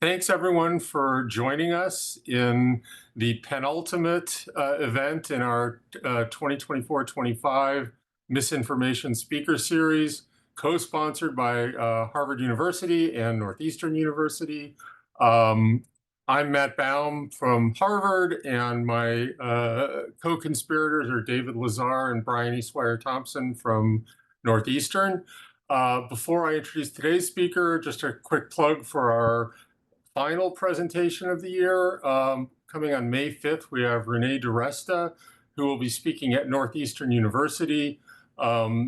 Thanks everyone for joining us in the penultimate event in our 2024-25 Misinformation Speaker Series, co-sponsored by Harvard University and Northeastern University. I'm Matt Baum from Harvard, and my co-conspirators are David Lazar and Brian Eastwire Thompson from Northeastern. Before I introduce today's speaker, just a quick plug for our final presentation of the year. Coming on May 5th, we have Renee DiResta, who will be speaking at Northeastern University.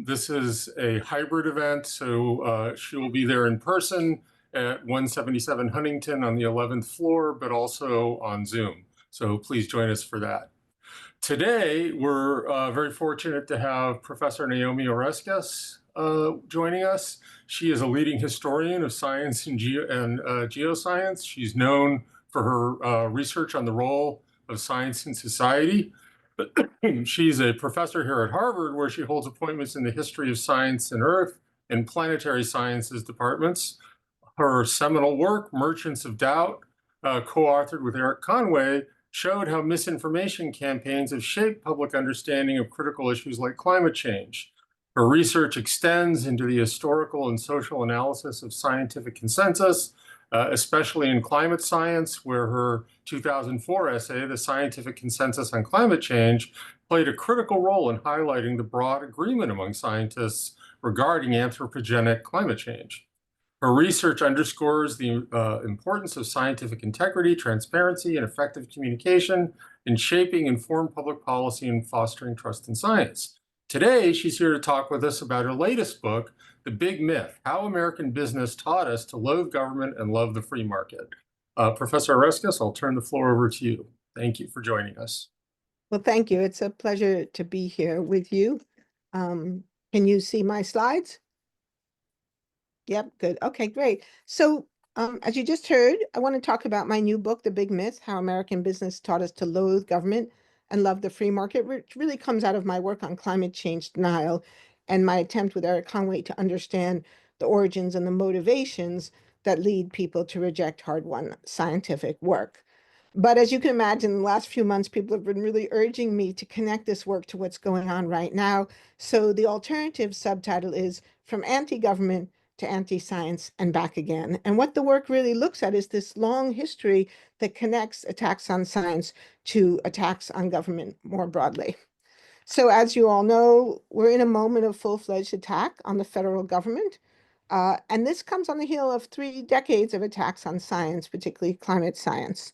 This is a hybrid event, so she will be there in person at 177 Huntington on the 11th floor, but also on Zoom. So please join us for that. Today, we're very fortunate to have Professor Naomi Oreskes joining us. She is a leading historian of science and geoscience. She's known for her research on the role of science in society. But she's a professor here at Harvard, where she holds appointments in the history of science and Earth and planetary sciences departments. Her seminal work, Merchants of Doubt, co-authored with Erik Conway, showed how misinformation campaigns have shaped public understanding of critical issues like climate change. Her research extends into the historical and social analysis of scientific consensus, especially in climate science, where her 2004 essay, The Scientific Consensus on Climate Change, played a critical role in highlighting the broad agreement among scientists regarding anthropogenic climate change. Her research underscores the importance of scientific integrity, transparency, and effective communication in shaping informed public policy and fostering trust in science. Today, she's here to talk with us about her latest book, The Big Myth: How American Business Taught Us to Loathe Government and Love the Free Market. Professor Oreskes, I'll turn the floor over to you. Thank you for joining us. Well, thank you. It's a pleasure to be here with you. Can you see my slides? Yep, good. Okay, great. So as you just heard, I want to talk about my new book, The Big Myth: How American Business Taught Us to Loathe Government and Love the Free Market, which really comes out of my work on climate change denial and my attempt with Erik Conway to understand the origins and the motivations that lead people to reject hard-won scientific work. But as you can imagine, in the last few months, people have been really urging me to connect this work to what's going on right now. So the alternative subtitle is From Anti-Government to Anti-Science and Back Again. And what the work really looks at is this long history that connects attacks on science to attacks on government more broadly. So as you all know, we're in a moment of full-fledged attack on the federal government. And this comes on the heel of 3 decades of attacks on science, particularly climate science.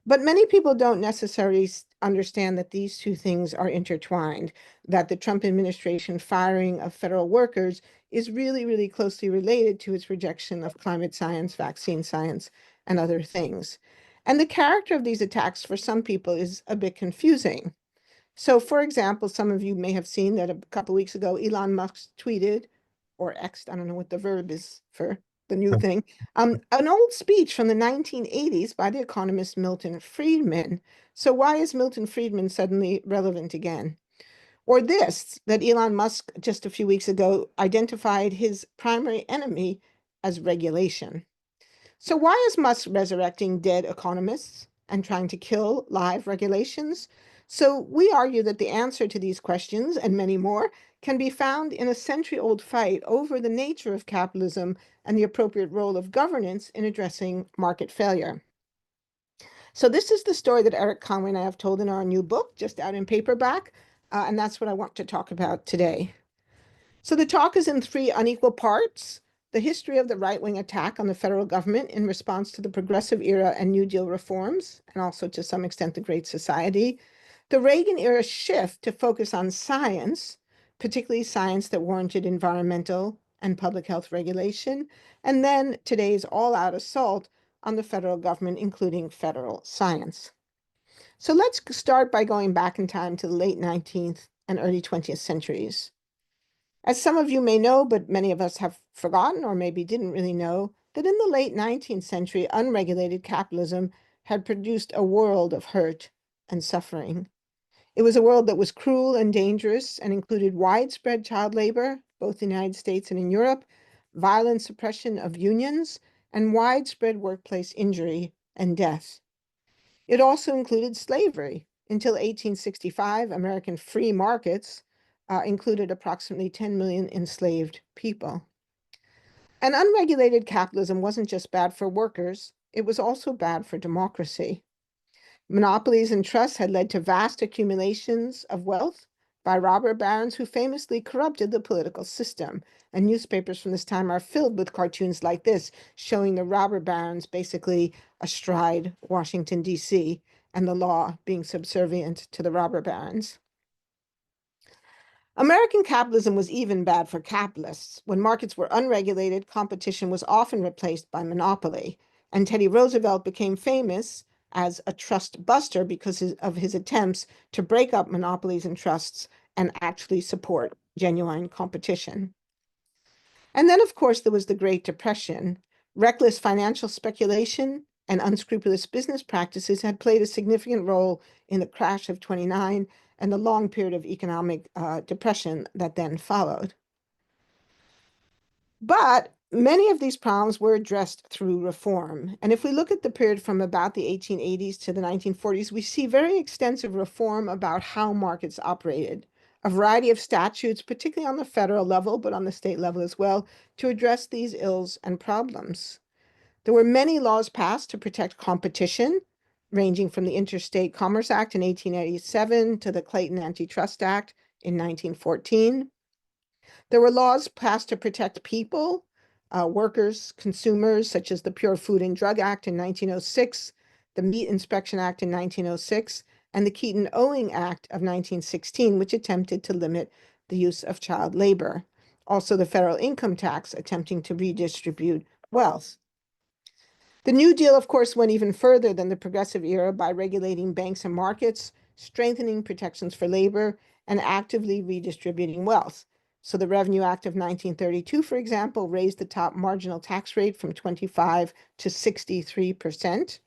But many people don't necessarily understand that these two things are intertwined, that the Trump administration firing of federal workers is really, really closely related to its rejection of climate science, vaccine science, and other things. And the character of these attacks for some people is a bit confusing. So, for example, some of you may have seen that a couple of weeks ago, Elon Musk tweeted, or X'd, I don't know what the verb is for the new thing, an old speech from the 1980s by the economist Milton Friedman. So why is Milton Friedman suddenly relevant again? Or this, that Elon Musk just a few weeks ago identified his primary enemy as regulation. So why is Musk resurrecting dead economists and trying to kill live regulations? So we argue that the answer to these questions and many more can be found in a century-old fight over the nature of capitalism and the appropriate role of governance in addressing market failure. So this is the story that Erik Conway and I have told in our new book, just out in paperback, and that's what I want to talk about today. So the talk is in 3 unequal parts: the history of the right-wing attack on the federal government in response to the Progressive Era and New Deal reforms, and also to some extent the Great Society; the Reagan-era shift to focus on science, particularly science that warranted environmental and public health regulation; and then today's all-out assault on the federal government, including federal science. So let's start by going back in time to the late 19th and early 20th centuries. As some of you may know, but many of us have forgotten or maybe didn't really know, that in the late 19th century, unregulated capitalism had produced a world of hurt and suffering. It was a world that was cruel and dangerous and included widespread child labor, both in the United States and in Europe, violent suppression of unions, and widespread workplace injury and death. It also included slavery. Until 1865, American free markets included approximately 10 million enslaved people. And unregulated capitalism wasn't just bad for workers, it was also bad for democracy. Monopolies and trusts had led to vast accumulations of wealth by robber barons who famously corrupted the political system. And newspapers from this time are filled with cartoons like this, showing the robber barons basically astride Washington, D.C., and the law being subservient to the robber barons. American capitalism was even bad for capitalists. When markets were unregulated, competition was often replaced by monopoly. And Teddy Roosevelt became famous as a trust buster because of his attempts to break up monopolies and trusts and actually support genuine competition. And then, of course, there was the Great Depression. Reckless financial speculation and unscrupulous business practices had played a significant role in the crash of 29 and the long period of economic depression that then followed. But many of these problems were addressed through reform. And if we look at the period from about the 1880s to the 1940s, we see very extensive reform about how markets operated. A variety of statutes, particularly on the federal level, but on the state level as well, to address these ills and problems. There were many laws passed to protect competition, ranging from the Interstate Commerce Act in 1887 to the Clayton Antitrust Act in 1914. There were laws passed to protect people, workers, consumers, such as the Pure Food and Drug Act in 1906, the Meat Inspection Act in 1906, and the Keaton-Owing Act of 1916, which attempted to limit the use of child labor. Also, the federal income tax attempting to redistribute wealth. The New Deal, of course, went even further than the progressive era by regulating banks and markets, strengthening protections for labor, and actively redistributing wealth. So the Revenue Act of 1932, for example, raised the top marginal tax rate from 25 to 63%.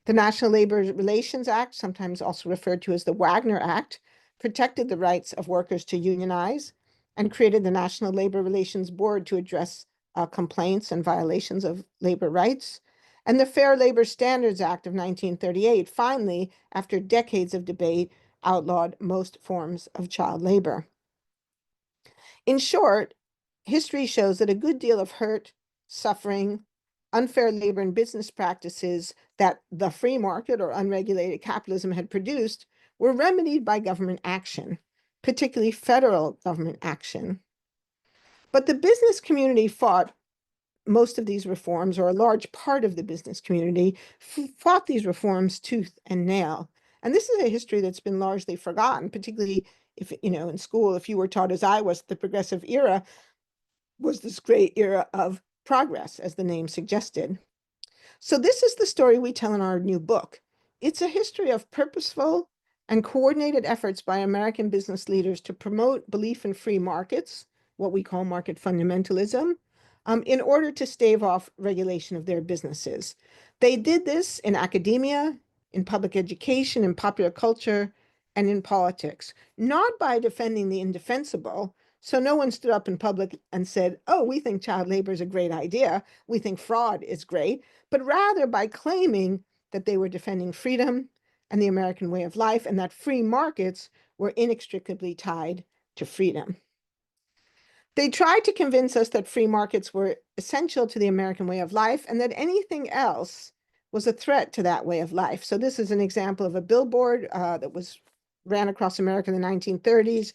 The National Labor Relations Act, sometimes also referred to as the Wagner Act, protected the rights of workers to unionize and created the National Labor Relations Board to address complaints and violations of labor rights. And the Fair Labor Standards Act of 1938, finally, after decades of debate, outlawed most forms of child labor. In short, history shows that a good deal of hurt, suffering, unfair labor and business practices that the free market or unregulated capitalism had produced were remedied by government action, particularly federal government action. But the business community fought most of these reforms, or a large part of the business community fought these reforms tooth and nail. And this is a history that's been largely forgotten, particularly if, in school, if you were taught, as I was, the progressive era was this great era of progress, as the name suggested. So this is the story we tell in our new book. It's a history of purposeful and coordinated efforts by American business leaders to promote belief in free markets, what we call market fundamentalism, in order to stave off regulation of their businesses. They did this in academia, in public education, in popular culture, and in politics, not by defending the indefensible. So no one stood up in public and said, oh, we think child labor is a great idea. We think fraud is great, but rather by claiming that they were defending freedom and the American way of life, and that free markets were inextricably tied to freedom. They tried to convince us that free markets were essential to the American way of life and that anything else was a threat to that way of life. So this is an example of a billboard that ran across America in the 1930s,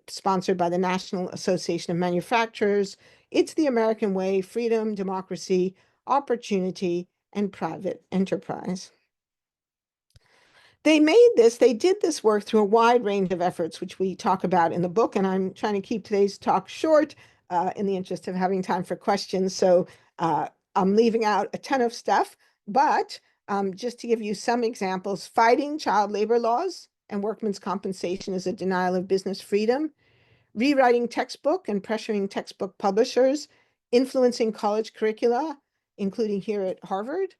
sponsored by the National Association of Manufacturers. It's the American way: freedom, democracy, opportunity, and private enterprise. They did this work through a wide range of efforts, which we talk about in the book, and I'm trying to keep today's talk short in the interest of having time for questions. So I'm leaving out a ton of stuff, but just to give you some examples: fighting child labor laws and workmen's compensation is a denial of business freedom, rewriting textbook and pressuring textbook publishers, influencing college curricula, including here at Harvard,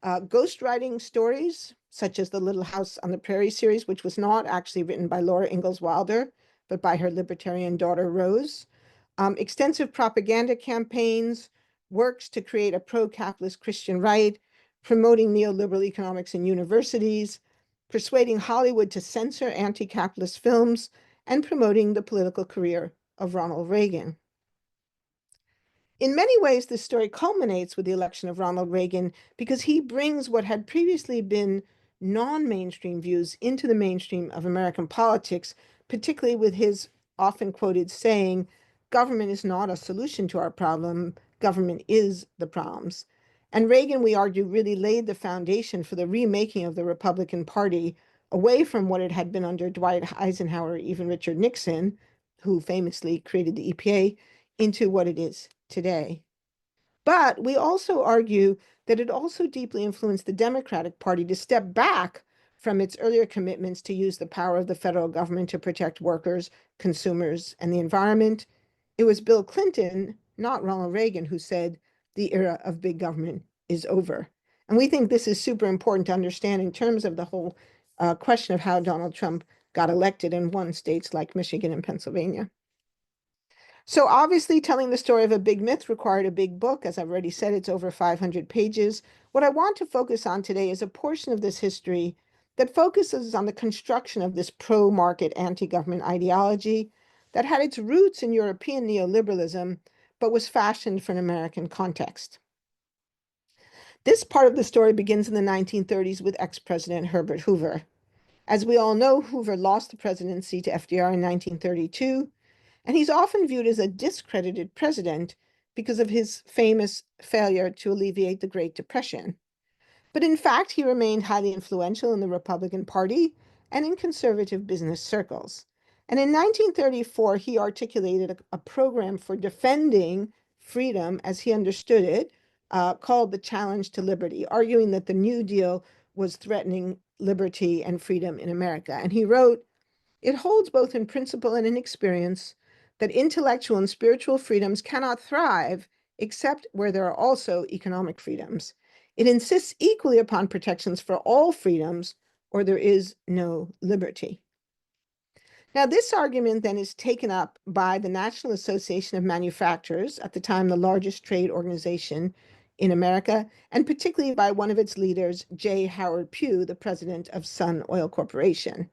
ghostwriting stories, such as the Little House on the Prairie series, which was not actually written by Laura Ingalls Wilder, but by her libertarian daughter, Rose, extensive propaganda campaigns, works to create a pro-capitalist Christian right, promoting neoliberal economics in universities, persuading Hollywood to censor anti-capitalist films, and promoting the political career of Ronald Reagan. In many ways, this story culminates with the election of Ronald Reagan because he brings what had previously been non-mainstream views into the mainstream of American politics, particularly with his often quoted saying, "Government is not a solution to our problem, government is the problems." And Reagan, we argue, really laid the foundation for the remaking of the Republican Party away from what it had been under Dwight Eisenhower, even Richard Nixon, who famously created the EPA, into what it is today. But we also argue that it also deeply influenced the Democratic Party to step back from its earlier commitments to use the power of the federal government to protect workers, consumers, and the environment. It was Bill Clinton, not Ronald Reagan, who said the era of big government is over. And we think this is super important to understand in terms of the whole question of how Donald Trump got elected and won states like Michigan and Pennsylvania. So obviously telling the story of a big myth required a big book. As I've already said, it's over 500 pages. What I want to focus on today is a portion of this history that focuses on the construction of this pro-market anti-government ideology that had its roots in European neoliberalism, but was fashioned for an American context. This part of the story begins in the 1930s with ex-President Herbert Hoover. As we all know, Hoover lost the presidency to FDR in 1932, and he's often viewed as a discredited president because of his famous failure to alleviate the Great Depression. But in fact, he remained highly influential in the Republican Party and in conservative business circles. And in 1934, he articulated a program for defending freedom as he understood it, called the Challenge to Liberty, arguing that the New Deal was threatening liberty and freedom in America. And he wrote, "It holds both in principle and in experience that intellectual and spiritual freedoms cannot thrive except where there are also economic freedoms. It insists equally upon protections for all freedoms, or there is no liberty." Now, this argument then is taken up by the National Association of Manufacturers, at the time the largest trade organization in America, and particularly by one of its leaders, J. Howard Pugh, the president of Sun Oil Corporation.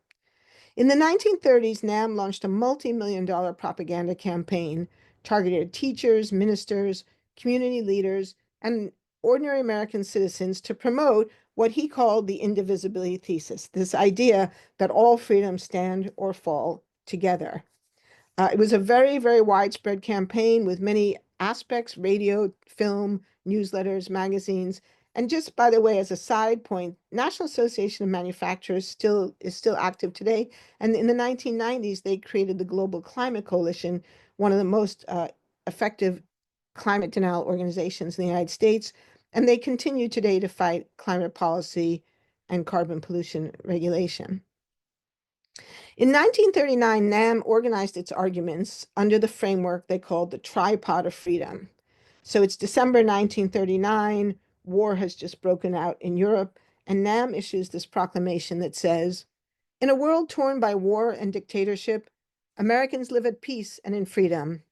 In the 1930s, NAM launched a multi-million-dollar propaganda campaign targeted at teachers, ministers, community leaders, and ordinary American citizens to promote what he called the indivisibility thesis, this idea that all freedoms stand or fall together. It was a very, very widespread campaign with many aspects: radio, film, newsletters, magazines. And just by the way, as a side point, National Association of Manufacturers is still active today. And in the 1990s, they created the Global Climate Coalition, one of the most effective climate denial organizations in the United States. And they continue today to fight climate policy and carbon pollution regulation. In 1939, NAM organized its arguments under the framework they called the Tripod of Freedom. So it's December 1939, war has just broken out in Europe, and NAM issues this proclamation that says, "In a world torn by war and dictatorship, Americans live at peace and in freedom.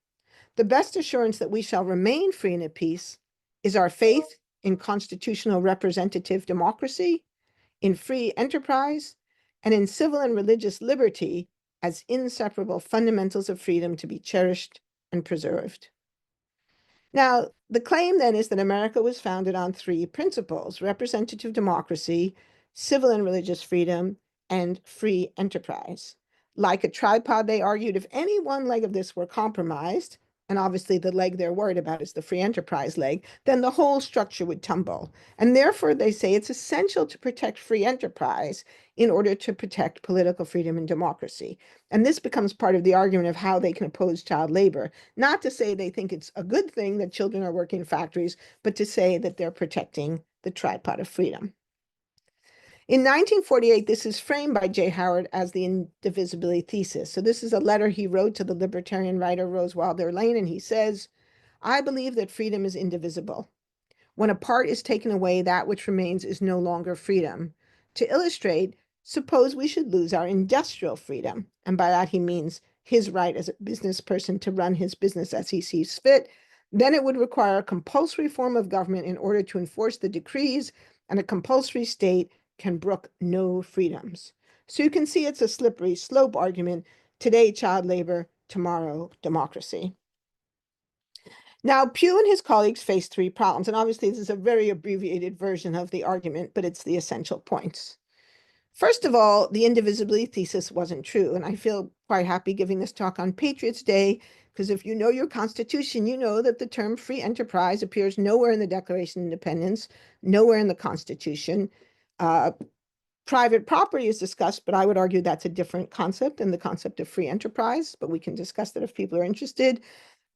The best assurance that we shall remain free and at peace is our faith in constitutional representative democracy, in free enterprise, and in civil and religious liberty as inseparable fundamentals of freedom to be cherished and preserved." Now, the claim then is that America was founded on three principles: representative democracy, civil and religious freedom, and free enterprise. Like a tripod, they argued, if any one leg of this were compromised, and obviously the leg they're worried about is the free enterprise leg, then the whole structure would tumble. And therefore, they say it's essential to protect free enterprise in order to protect political freedom and democracy. And this becomes part of the argument of how they can oppose child labor. Not to say they think it's a good thing that children are working in factories, but to say that they're protecting the tripod of freedom. In 1948, this is framed by J. Howard as the indivisibility thesis. So this is a letter he wrote to the libertarian writer Rose Wilder Lane, and he says, "I believe that freedom is indivisible. When a part is taken away, that which remains is no longer freedom. To illustrate, suppose we should lose our industrial freedom." And by that he means his right as a business person to run his business as he sees fit. Then it would require a compulsory form of government in order to enforce the decrees, and a compulsory state can brook no freedoms. So you can see it's a slippery slope argument. Today, child labor, tomorrow, democracy. Now, Pew and his colleagues faced three problems, and obviously this is a very abbreviated version of the argument, but it's the essential points. First of all, the indivisibility thesis wasn't true, and I feel quite happy giving this talk on Patriots' Day, because if you know your Constitution, you know that the term free enterprise appears nowhere in the Declaration of Independence, nowhere in the Constitution. Private property is discussed, but I would argue that's a different concept than the concept of free enterprise, but we can discuss that if people are interested.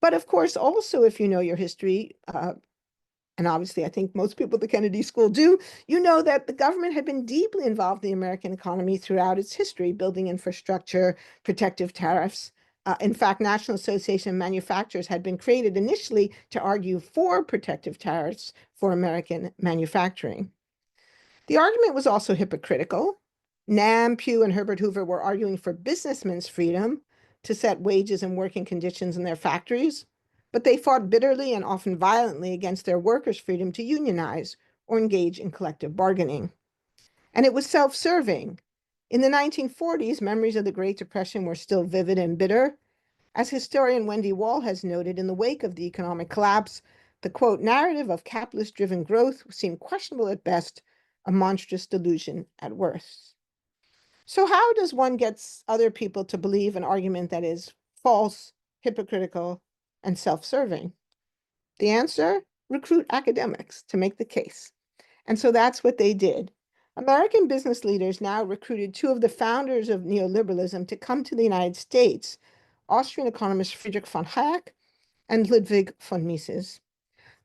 But of course, also, if you know your history, and obviously I think most people at the Kennedy School do, you know that the government had been deeply involved in the American economy throughout its history, building infrastructure, protective tariffs. In fact, National Association of Manufacturers had been created initially to argue for protective tariffs for American manufacturing. The argument was also hypocritical. Nam, Pew, and Herbert Hoover were arguing for businessmen's freedom to set wages and working conditions in their factories, but they fought bitterly and often violently against their workers' freedom to unionize or engage in collective bargaining. And it was self-serving. In the 1940s, memories of the Great Depression were still vivid and bitter. As historian Wendy Wall has noted, in the wake of the economic collapse, the quote, narrative of capitalist-driven growth seemed questionable at best, a monstrous delusion at worst. So how does one get other people to believe an argument that is false, hypocritical, and self-serving? The answer, recruit academics to make the case. And so that's what they did. American business leaders now recruited two of the founders of neoliberalism to come to the United States, Austrian economist Friedrich von Hayek and Ludwig von Mises.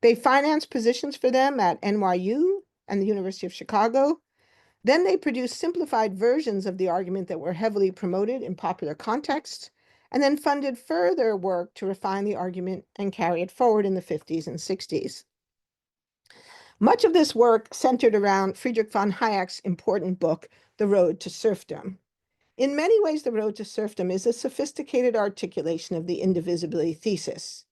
They financed positions for them at NYU and the University of Chicago. Then they produced simplified versions of the argument that were heavily promoted in popular contexts, and then funded further work to refine the argument and carry it forward in the 50s and 60s. Much of this work centered around Friedrich von Hayek's important book, The Road to Serfdom. In many ways, The Road to Serfdom is a sophisticated articulation of the indivisibility thesis.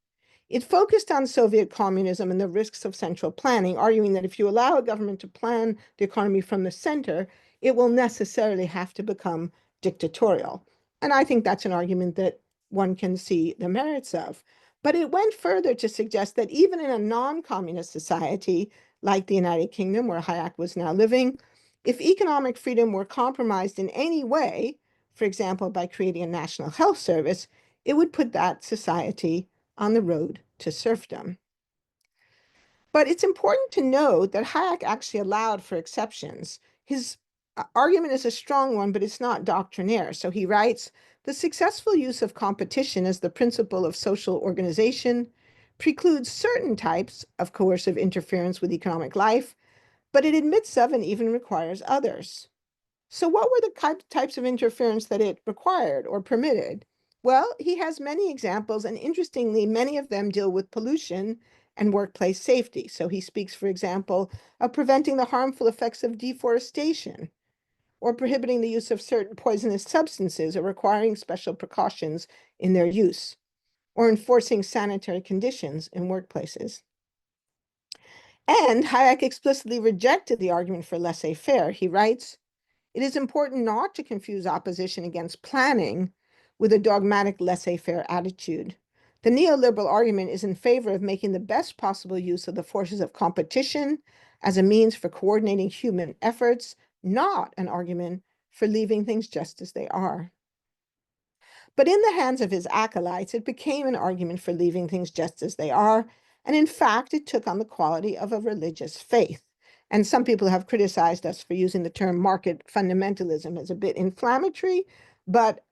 It focused on Soviet communism and the risks of central planning, arguing that if you allow a government to plan the economy from the center, it will necessarily have to become dictatorial. And I think that's an argument that one can see the merits of. But it went further to suggest that even in a non-communist society like the United Kingdom, where Hayek was now living, if economic freedom were compromised in any way, for example, by creating a national health service, it would put that society on the road to serfdom. But it's important to note that Hayek actually allowed for exceptions. His argument is a strong one, but it's not doctrinaire. So he writes, the successful use of competition as the principle of social organization precludes certain types of coercive interference with economic life, but it admits of and even requires others. So what were the types of interference that it required or permitted? Well, he has many examples, and interestingly, many of them deal with pollution and workplace safety. So he speaks, for example, of preventing the harmful effects of deforestation, or prohibiting the use of certain poisonous substances, or requiring special precautions in their use, or enforcing sanitary conditions in workplaces. And Hayek explicitly rejected the argument for laissez-faire. He writes, it is important not to confuse opposition against planning with a dogmatic laissez-faire attitude. The neoliberal argument is in favor of making the best possible use of the forces of competition as a means for coordinating human efforts, not an argument for leaving things just as they are. But in the hands of his acolytes, it became an argument for leaving things just as they are, and in fact, it took on the quality of a religious faith. And some people have criticized us for using the term market fundamentalism as a bit inflammatory, but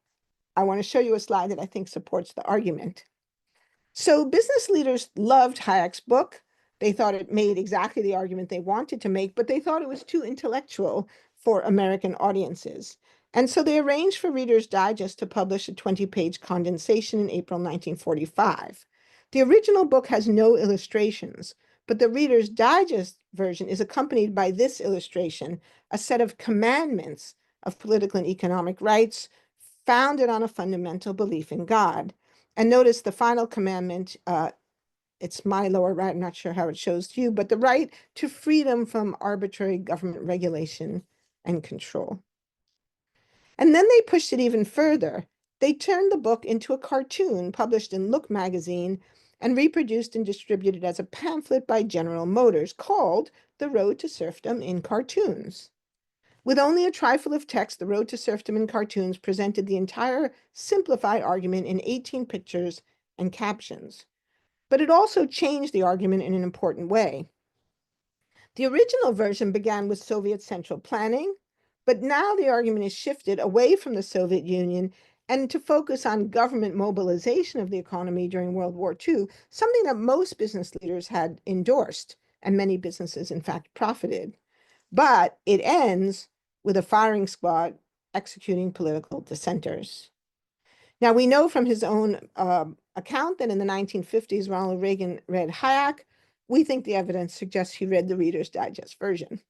I want to show you a slide that I think supports the argument. So business leaders loved Hayek's book. They thought it made exactly the argument they wanted to make, but they thought it was too intellectual for American audiences. And so they arranged for Reader's Digest to publish a 20-page condensation in April 1945. The original book has no illustrations, but the Reader's Digest version is accompanied by this illustration, a set of commandments of political and economic rights founded on a fundamental belief in God. And notice the final commandment it's my lower right, I'm not sure how it shows to you, but the right to freedom from arbitrary government regulation and control. And then they pushed it even further. They turned the book into a cartoon published in Look magazine and reproduced and distributed as a pamphlet by General Motors called The Road to Serfdom in Cartoons. With only a trifle of text, The Road to Serfdom in Cartoons presented the entire simplified argument in 18 pictures and captions. But it also changed the argument in an important way. The original version began with Soviet central planning, but now the argument is shifted away from the Soviet Union and to focus on government mobilization of the economy during World War II, something that most business leaders had endorsed, and many businesses, in fact, profited. But it ends with a firing squad executing political dissenters. Now, we know from his own account that in the 1950s, Ronald Reagan read Hayek. We think the evidence suggests he read the Reader's Digest version.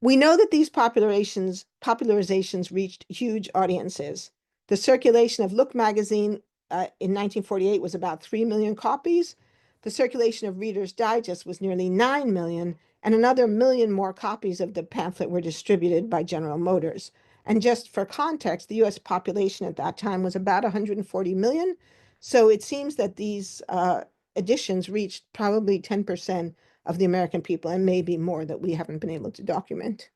We know that these popularizations reached huge audiences. The circulation of Look magazine in 1948 was about 3 million copies. The circulation of Reader's Digest was nearly 9 million, and another million more copies of the pamphlet were distributed by General Motors. And just for context, the US population at that time was about 140 million. So it seems that these editions reached probably 10% of the American people, and maybe more that we haven't been able to document.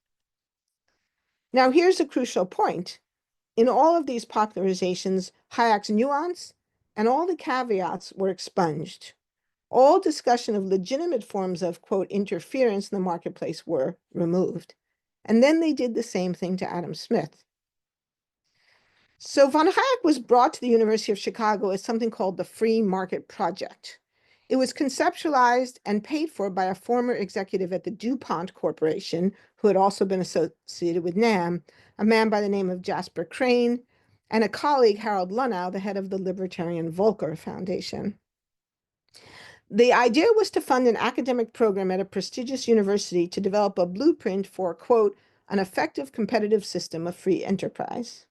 Now, here's a crucial point. In all of these popularizations, Hayek's nuance and all the caveats were expunged. All discussion of legitimate forms of, quote, interference in the marketplace were removed. And then they did the same thing to Adam Smith. So von Hayek was brought to the University of Chicago as something called the Free Market Project. It was conceptualized and paid for by a former executive at the DuPont Corporation, who had also been associated with NAM, a man by the name of Jasper Crane, and a colleague, Harold Lunow, the head of the Libertarian Volcker Foundation. The idea was to fund an academic program at a prestigious university to develop a blueprint for, quote, an effective competitive system of free enterprise.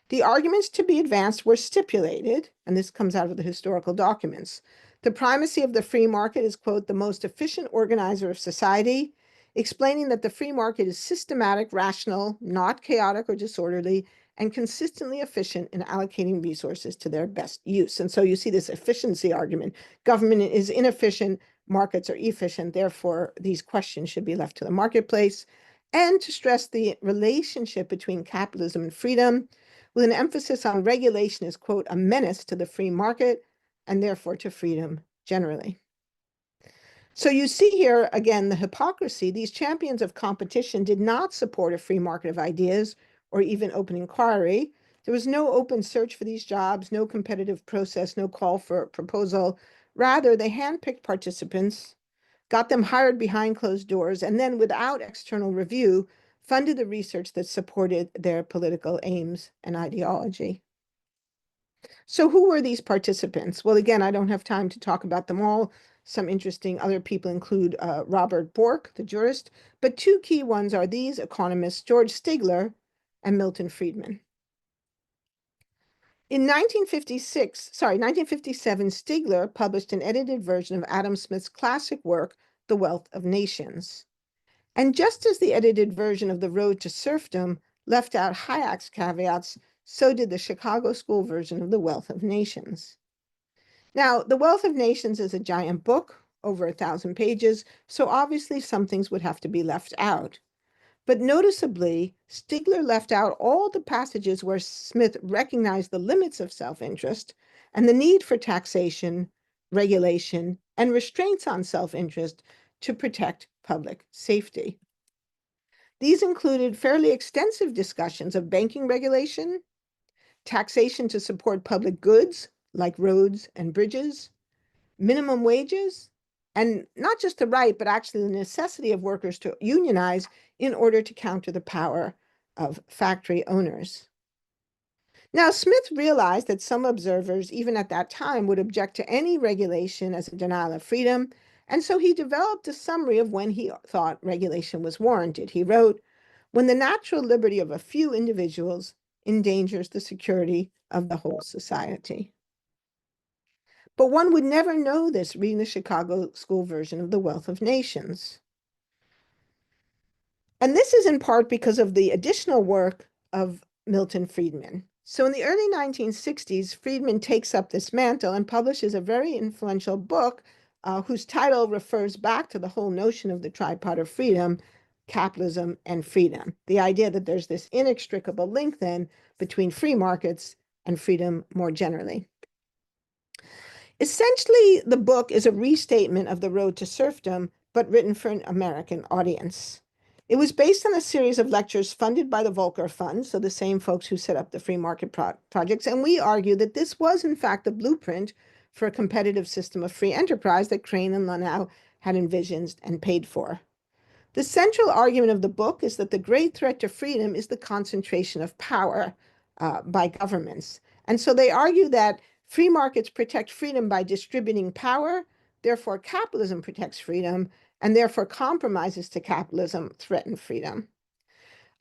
The arguments to be advanced were stipulated, and this comes out of the historical documents. The primacy of the free market is, quote, the most efficient organizer of society, explaining that the free market is systematic, rational, not chaotic or disorderly, and consistently efficient in allocating resources to their best use. And so you see this efficiency argument. Government is inefficient, markets are efficient, therefore these questions should be left to the marketplace. And to stress the relationship between capitalism and freedom, with an emphasis on regulation as, quote, a menace to the free market and therefore to freedom generally. So you see here, again, the hypocrisy. These champions of competition did not support a free market of ideas or even open inquiry. There was no open search for these jobs, no competitive process, no call for proposal. Rather, they handpicked participants, got them hired behind closed doors, and then without external review, funded the research that supported their political aims and ideology. So who were these participants? Well, again, I don't have time to talk about them all. Some interesting other people include Robert Bork, the jurist, but two key ones are these economists, George Stigler and Milton Friedman. In 1957, Stigler published an edited version of Adam Smith's classic work, The Wealth of Nations. And just as the edited version of The Road to Serfdom left out Hayek's caveats, so did the Chicago School version of The Wealth of Nations. Now, The Wealth of Nations is a giant book, over 1,000 pages, so obviously some things would have to be left out. But noticeably, Stigler left out all the passages where Smith recognized the limits of self-interest and the need for taxation, regulation, and restraints on self-interest to protect public safety. These included fairly extensive discussions of banking regulation, taxation to support public goods like roads and bridges, minimum wages, and not just the right, but actually the necessity of workers to unionize in order to counter the power of factory owners. Now, Smith realized that some observers, even at that time, would object to any regulation as a denial of freedom, and so he developed a summary of when he thought regulation was warranted. He wrote, when the natural liberty of a few individuals endangers the security of the whole society. But one would never know this reading the Chicago school version of The Wealth of Nations. And this is in part because of the additional work of Milton Friedman. So in the early 1960s, Friedman takes up this mantle and publishes a very influential book whose title refers back to the whole notion of the tripod of freedom, capitalism and freedom. The idea that there's this inextricable link then between free markets and freedom more generally. Essentially, the book is a restatement of The Road to Serfdom, but written for an American audience. It was based on a series of lectures funded by the Volcker Fund, so the same folks who set up the free market projects, and we argue that this was, in fact, the blueprint for a competitive system of free enterprise that Crane and Lanau had envisioned and paid for. The central argument of the book is that the great threat to freedom is the concentration of power by governments. And so they argue that free markets protect freedom by distributing power, therefore capitalism protects freedom, and therefore compromises to capitalism threaten freedom.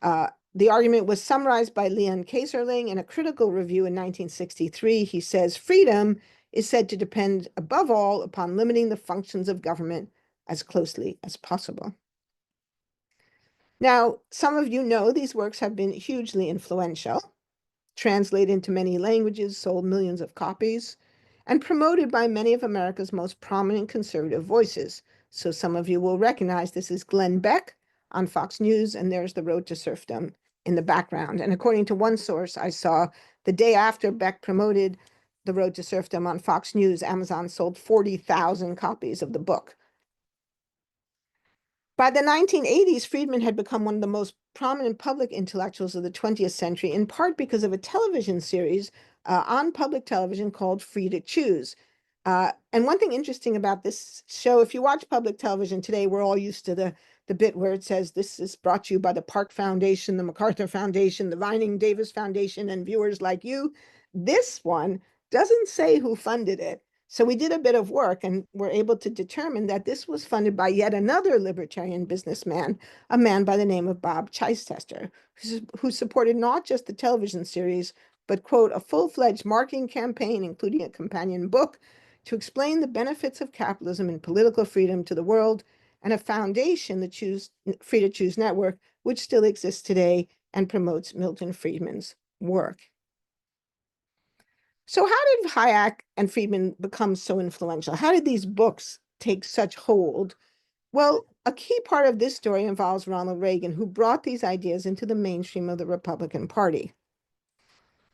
The argument was summarized by Leon Kayserling in a critical review in 1963. He says, freedom is said to depend above all upon limiting the functions of government as closely as possible. Now, some of you know these works have been hugely influential, translated into many languages, sold millions of copies, and promoted by many of America's most prominent conservative voices. So some of you will recognize this is Glenn Beck on Fox News, and there's The Road to Serfdom in the background. And according to one source I saw, the day after Beck promoted The Road to Serfdom on Fox News, Amazon sold 40,000 copies of the book. By the 1980s, Friedman had become one of the most prominent public intellectuals of the 20th century, in part because of a television series on public television called Free to Choose. And one thing interesting about this show, if you watch public television today, we're all used to the bit where it says, this is brought to you by the Park Foundation, the MacArthur Foundation, the Vining Davis Foundation, and viewers like you. This one doesn't say who funded it. So we did a bit of work and were able to determine that this was funded by yet another libertarian businessman, a man by the name of Bob Chichester, who supported not just the television series, but, quote, a full-fledged marketing campaign, including a companion book, to explain the benefits of capitalism and political freedom to the world, and a foundation, the Free to Choose Network, which still exists today and promotes Milton Friedman's work. So how did Hayek and Friedman become so influential? How did these books take such hold? Well, a key part of this story involves Ronald Reagan, who brought these ideas into the mainstream of the Republican Party.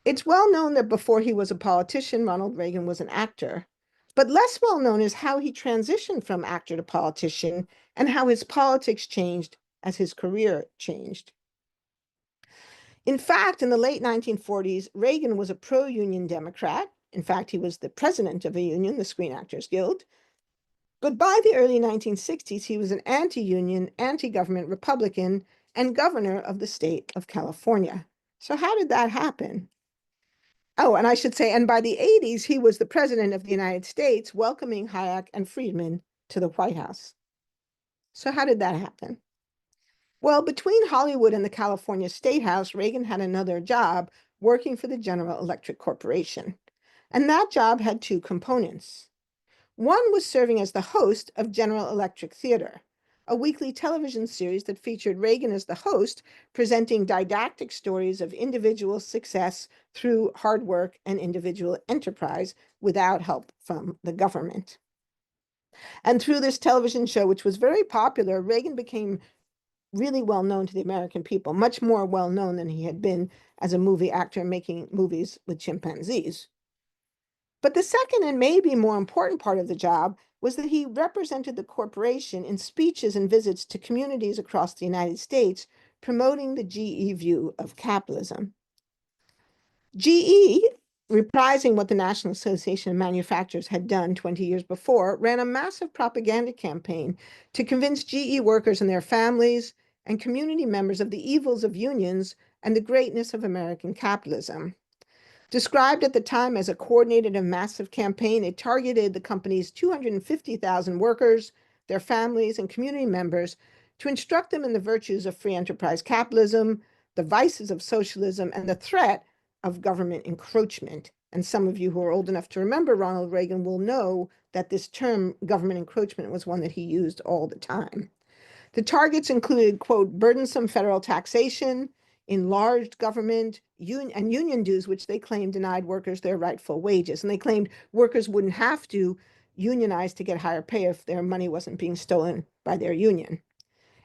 It's well known that before he was a politician, Ronald Reagan was an actor, but less well known is how he transitioned from actor to politician and how his politics changed as his career changed. In fact, in the late 1940s, Reagan was a pro-union Democrat. In fact, he was the president of a union, the Screen Actors Guild. But by the early 1960s, he was an anti-union, anti-government Republican and governor of the state of California. So how did that happen? Oh, and I should say, and by the 80s, he was the president of the United States, welcoming Hayek and Friedman to the White House. So how did that happen? Well, between Hollywood and the California State House, Reagan had another job working for the General Electric Corporation. And that job had two components. One was serving as the host of General Electric Theater, a weekly television series that featured Reagan as the host, presenting didactic stories of individual success through hard work and individual enterprise without help from the government. And through this television show, which was very popular, Reagan became really well known to the American people, much more well known than he had been as a movie actor making movies with chimpanzees. But the second and maybe more important part of the job was that he represented the corporation in speeches and visits to communities across the United States, promoting the GE view of capitalism. GE, reprising what the National Association of Manufacturers had done 20 years before, ran a massive propaganda campaign to convince GE workers and their families and community members of the evils of unions and the greatness of American capitalism. Described at the time as a coordinated and massive campaign, it targeted the company's 250,000 workers, their families, and community members to instruct them in the virtues of free enterprise capitalism, the vices of socialism, and the threat of government encroachment And some of you who are old enough to remember Ronald Reagan will know that this term government encroachment was one that he used all the time. The targets included, quote, burdensome federal taxation, enlarged government, and union dues, which they claimed denied workers their rightful wages. And they claimed workers wouldn't have to unionize to get higher pay if their money wasn't being stolen by their union.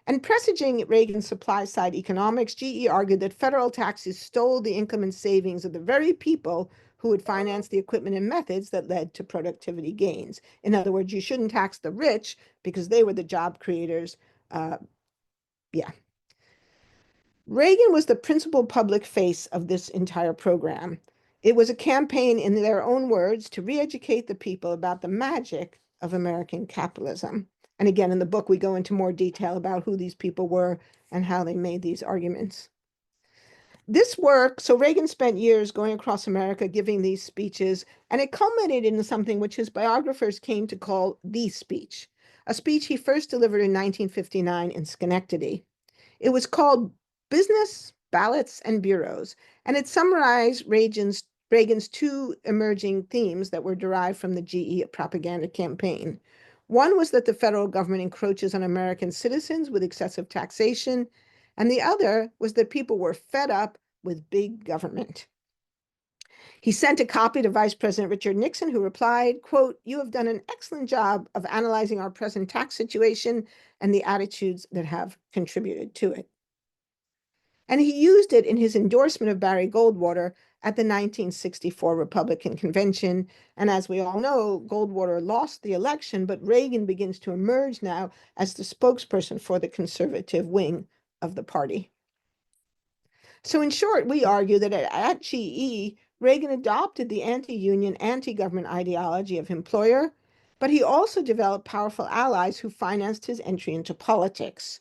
And presaging Reagan's supply-side economics, GE argued that federal taxes stole the income and savings of the very people who would finance the equipment and methods that led to productivity gains. In other words, you shouldn't tax the rich because they were the job creators. Yeah. Reagan was the principal public face of this entire program. It was a campaign, in their own words, to re-educate the people about the magic of American capitalism. And again, in the book, we go into more detail about who these people were and how they made these arguments. This work, so Reagan spent years going across America giving these speeches, and it culminated in something which his biographers came to call the speech, a speech he first delivered in 1959 in Schenectady. It was called Business, Ballots, and Bureaus, and it summarized Reagan's two emerging themes that were derived from the GE propaganda campaign. One was that the federal government encroaches on American citizens with excessive taxation, and the other was that people were fed up with big government. He sent a copy to Vice President Richard Nixon, who replied, quote, "You have done an excellent job of analyzing our present tax situation and the attitudes that have contributed to it." And he used it in his endorsement of Barry Goldwater at the 1964 Republican convention. And as we all know, Goldwater lost the election, but Reagan begins to emerge now as the spokesperson for the conservative wing of the party. So in short, we argue that at GE, Reagan adopted the anti-union, anti-government ideology of employer, but he also developed powerful allies who financed his entry into politics.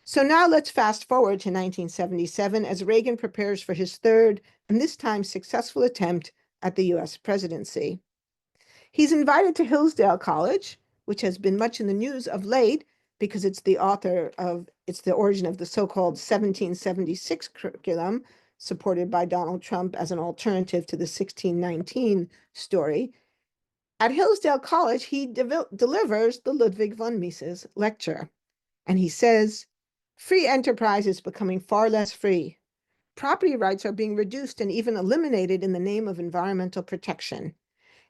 So now let's fast forward to 1977 as Reagan prepares for his third, and this time successful attempt at the US presidency. He's invited to Hillsdale College, which has been much in the news of late because it's the origin of the so-called 1776 curriculum supported by Donald Trump as an alternative to the 1619 story. At Hillsdale College, he delivers the Ludwig von Mises lecture, and he says, "Free enterprise is becoming far less free. Property rights are being reduced and even eliminated in the name of environmental protection.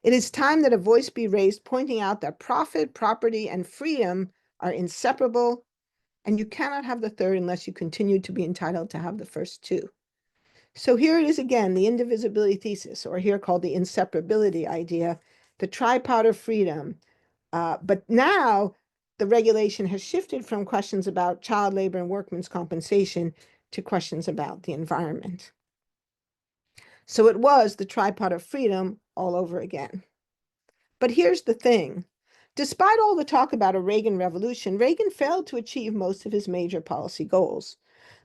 It is time that a voice be raised pointing out that profit, property, and freedom are inseparable, and you cannot have the third unless you continue to be entitled to have the first two." So here it is again, the indivisibility thesis, or here called the inseparability idea, the tripod of freedom. But now the regulation has shifted from questions about child labor and workmen's compensation to questions about the environment. So it was the tripod of freedom all over again. But here's the thing. Despite all the talk about a Reagan revolution, Reagan failed to achieve most of his major policy goals.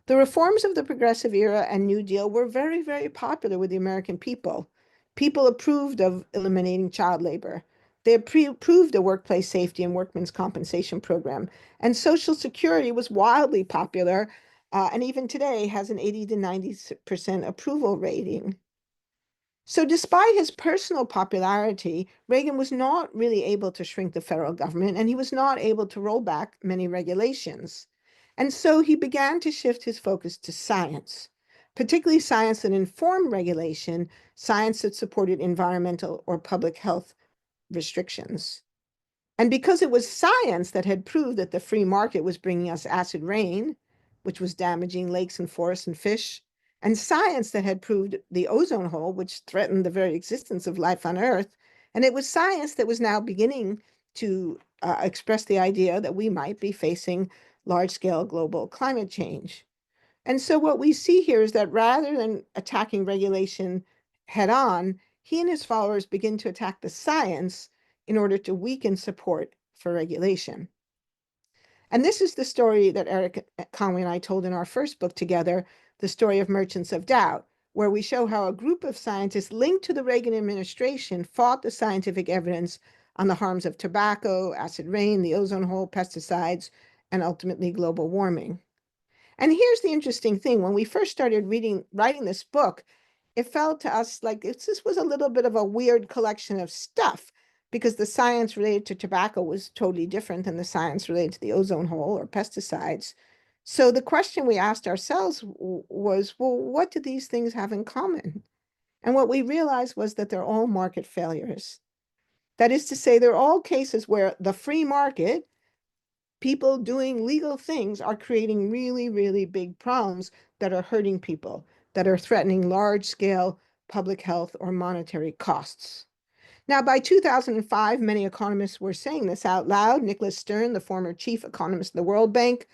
The reforms of the Progressive Era and New Deal were very, very popular with the American people. People approved of eliminating child labor. They approved a workplace safety and workmen's compensation program. And Social Security was wildly popular, and even today has an 80 to 90% approval rating. So despite his personal popularity, Reagan was not really able to shrink the federal government, and he was not able to roll back many regulations. And so he began to shift his focus to science, particularly science that informed regulation, science that supported environmental or public health restrictions. And because it was science that had proved that the free market was bringing us acid rain, which was damaging lakes and forests and fish, and science that had proved the ozone hole, which threatened the very existence of life on Earth, and it was science that was now beginning to express the idea that we might be facing large-scale global climate change. And so what we see here is that rather than attacking regulation head on, he and his followers begin to attack the science in order to weaken support for regulation. And this is the story that Erik, Conway, and I told in our first book together, The Story of Merchants of Doubt, where we show how a group of scientists linked to the Reagan administration fought the scientific evidence on the harms of tobacco, acid rain, the ozone hole, pesticides, and ultimately global warming. And here's the interesting thing. When we first started writing this book, it felt to us like this was a little bit of a weird collection of stuff because the science related to tobacco was totally different than the science related to the ozone hole or pesticides. So the question we asked ourselves was, well, what do these things have in common? And what we realized was that they're all market failures. That is to say, they're all cases where the free market, people doing legal things, are creating really, really big problems that are hurting people, that are threatening large-scale public health or monetary costs. Now, by 2005, many economists were saying this out loud. Nicholas Stern, the former chief economist of the World Bank,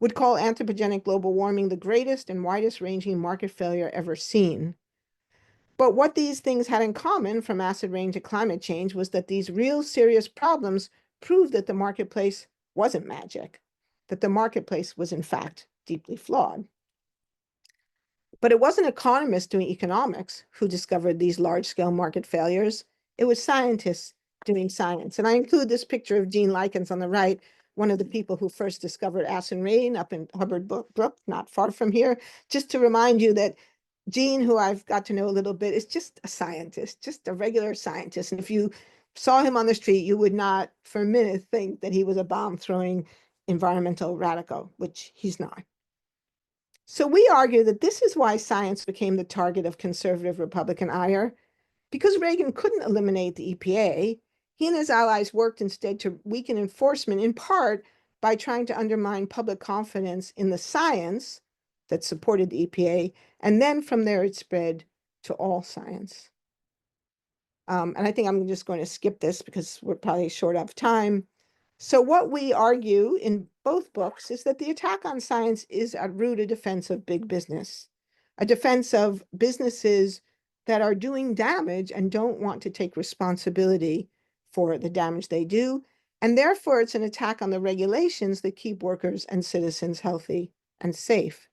would call anthropogenic global warming the greatest and widest-ranging market failure ever seen. But what these things had in common, from acid rain to climate change, was that these real serious problems proved that the marketplace wasn't magic, that the marketplace was, in fact, deeply flawed. But it wasn't economists doing economics who discovered these large-scale market failures. It was scientists doing science. And I include this picture of Gene Likens on the right, one of the people who first discovered acid rain up in Hubbard Brook, not far from here, just to remind you that Gene, who I've got to know a little bit, is just a scientist, just a regular scientist. And if you saw him on the street, you would not for a minute think that he was a bomb-throwing environmental radical, which he's not. So we argue that this is why science became the target of conservative Republican ire. Because Reagan couldn't eliminate the EPA, he and his allies worked instead to weaken enforcement, in part by trying to undermine public confidence in the science that supported the EPA, and then from there it spread to all science. And I think I'm just going to skip this because we're probably short of time. So what we argue in both books is that the attack on science is at root a defense of big business, a defense of businesses that are doing damage and don't want to take responsibility for the damage they do. And therefore, it's an attack on the regulations that keep workers and citizens healthy and safe.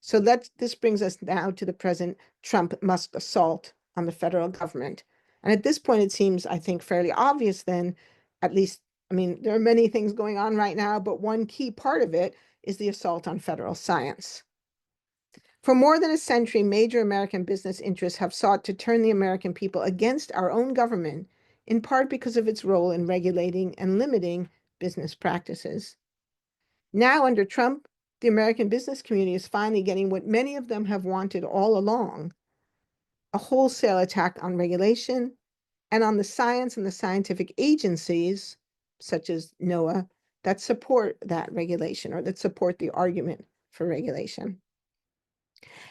So this brings us now to the present Trump-Musk assault on the federal government. And at this point, it seems, I think, fairly obvious then, at least, I mean, there are many things going on right now, but one key part of it is the assault on federal science. For more than a century, major American business interests have sought to turn the American people against our own government, in part because of its role in regulating and limiting business practices. Now, under Trump, the American business community is finally getting what many of them have wanted all along: a wholesale attack on regulation and on the science and the scientific agencies, such as NOAA, that support that regulation or that support the argument for regulation.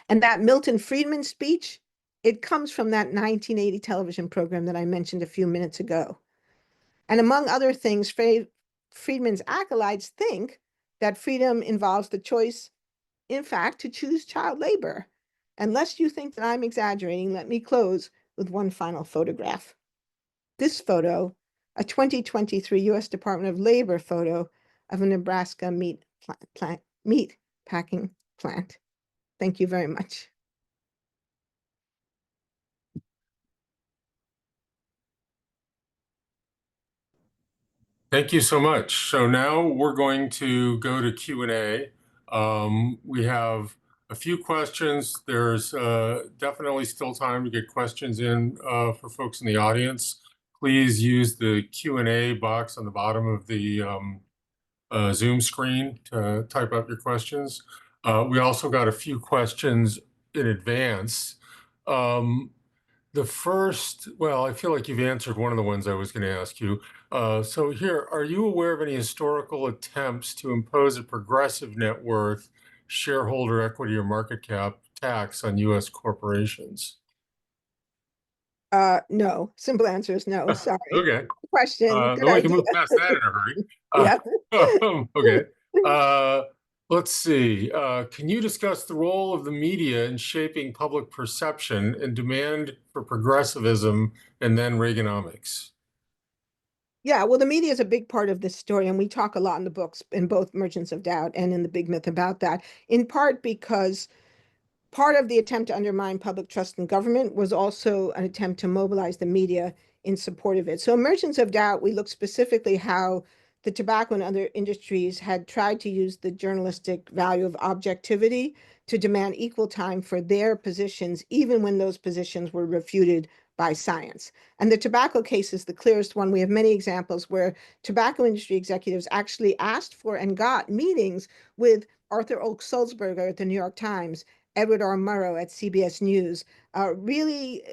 And that Milton Friedman speech, it comes from that 1980 television program that I mentioned a few minutes ago. And among other things, Friedman's acolytes think that freedom involves the choice, in fact, to choose child labor. And lest you think that I'm exaggerating, let me close with one final photograph. This photo, a 2023 U.S. Department of Labor photo of a Nebraska meat packing plant. Thank you very much. Thank you so much. So now we're going to go to Q&A. We have a few questions. There's definitely still time to get questions in for folks in the audience. Please use the Q&A box on the bottom of the Zoom screen to type up your questions. We also got a few questions in advance. The first, well, I feel like you've answered one of the ones I was going to ask you. So here, are you aware of any historical attempts to impose a progressive net worth, shareholder equity, or market cap tax on U.S. corporations? No. Simple answer is no. Sorry. Okay. Question. Good Then we can idea. move past that in a hurry. Yeah. Okay. Let's see. Can you discuss the role of the media in shaping public perception and demand for progressivism and then Reaganomics? Yeah, well, the media is a big part of this story, and we talk a lot in the books, in both Merchants of Doubt and in The Big Myth, about that, in part because part of the attempt to undermine public trust in government was also an attempt to mobilize the media in support of it. So in Merchants of Doubt, we look specifically how the tobacco and other industries had tried to use the journalistic value of objectivity to demand equal time for their positions, even when those positions were refuted by science. And the tobacco case is the clearest one. We have many examples where tobacco industry executives actually asked for and got meetings with Arthur Oak Sulzberger at the New York Times, Edward R. Murrow at CBS News, really,